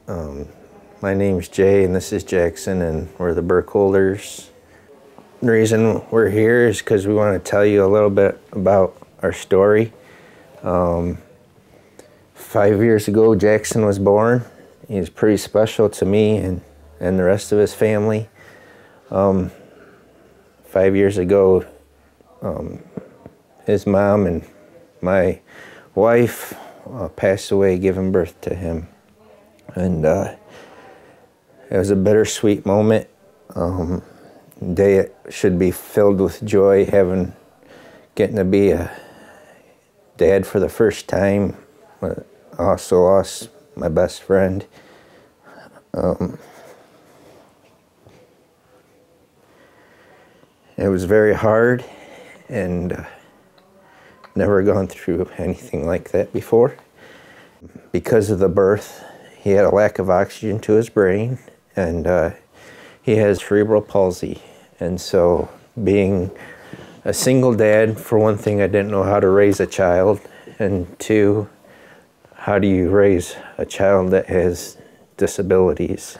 Um, my name's Jay and this is Jackson, and we're the Burkholders. The reason we're here is because we want to tell you a little bit about our story. 5 years ago, Jackson was born. He's pretty special to me and the rest of his family. 5 years ago, his mom and my wife passed away giving birth to him. And it was a bittersweet moment. Day should be filled with joy, getting to be a dad for the first time. Also lost my best friend. It was very hard, and never gone through anything like that before. Because of the birth, he had a lack of oxygen to his brain, and he has cerebral palsy. And so being a single dad, for one thing, I didn't know how to raise a child, and two, how do you raise a child that has disabilities?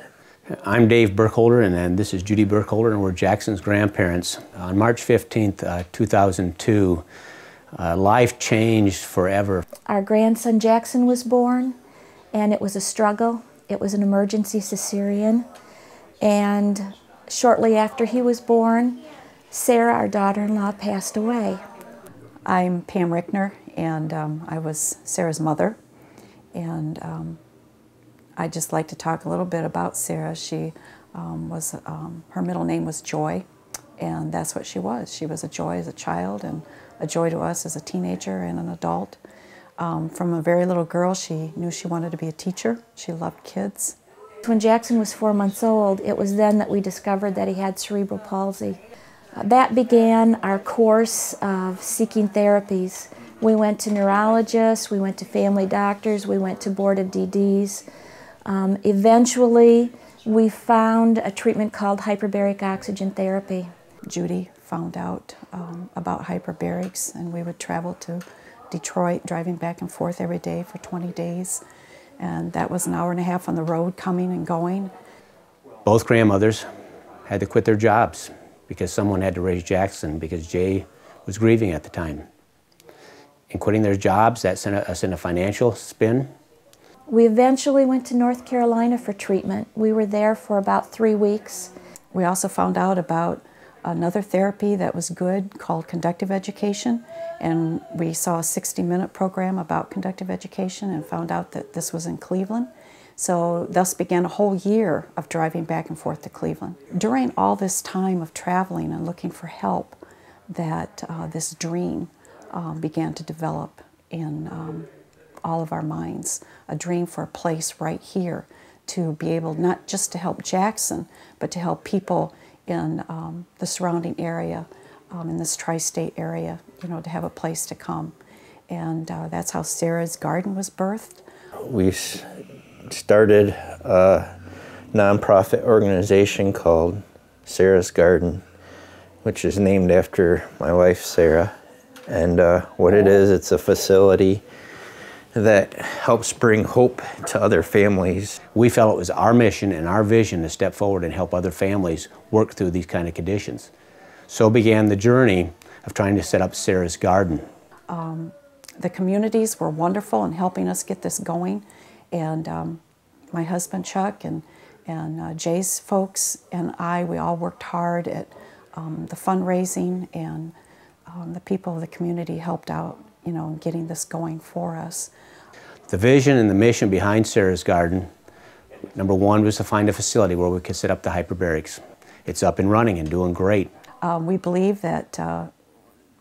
I'm Dave Burkholder, and this is Judy Burkholder, and we're Jackson's grandparents. On March 15th, 2002, life changed forever. Our grandson Jackson was born, and it was a struggle. It was an emergency cesarean, and shortly after he was born, Sarah, our daughter-in-law, passed away. I'm Pam Rickner, and I was Sarah's mother, and I'd just like to talk a little bit about Sarah. She her middle name was Joy, and that's what she was. She was a joy as a child and a joy to us as a teenager and an adult. From a very little girl, she knew she wanted to be a teacher. She loved kids. When Jackson was 4 months old, it was then that we discovered that he had cerebral palsy. That began our course of seeking therapies. We went to neurologists, we went to family doctors, we went to board of DDs. Eventually, we found a treatment called hyperbaric oxygen therapy. Judy found out about hyperbarics, and we would travel to Detroit, driving back and forth every day for 20 days. And that was an hour and a half on the road, coming and going. Both grandmothers had to quit their jobs because someone had to raise Jackson, because Jay was grieving at the time. And quitting their jobs, that sent us in a financial spin. We eventually went to North Carolina for treatment. We were there for about 3 weeks. We also found out about another therapy that was good called conductive education, and we saw a 60-minute program about conductive education and found out that this was in Cleveland. So thus began a whole year of driving back and forth to Cleveland. During all this time of traveling and looking for help, that this dream began to develop in all of our minds, a dream for a place right here to be able not just to help Jackson, but to help people in the surrounding area, in this tri-state area, you know, to have a place to come. And that's how Sarah's Garden was birthed. We started a nonprofit organization called Sarah's Garden, which is named after my wife, Sarah. And what it is, it's a facility that helps bring hope to other families. We felt it was our mission and our vision to step forward and help other families work through these kind of conditions. So began the journey of trying to set up Sarah's Garden. The communities were wonderful in helping us get this going, and my husband Chuck and Jay's folks and we all worked hard at the fundraising, and the people of the community helped out, you know, in getting this going for us. The vision and the mission behind Sarah's Garden, number one, was to find a facility where we could set up the hyperbarics. It's up and running and doing great. We believe that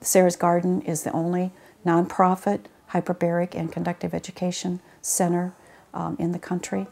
Sarah's Garden is the only nonprofit hyperbaric and conductive education center in the country.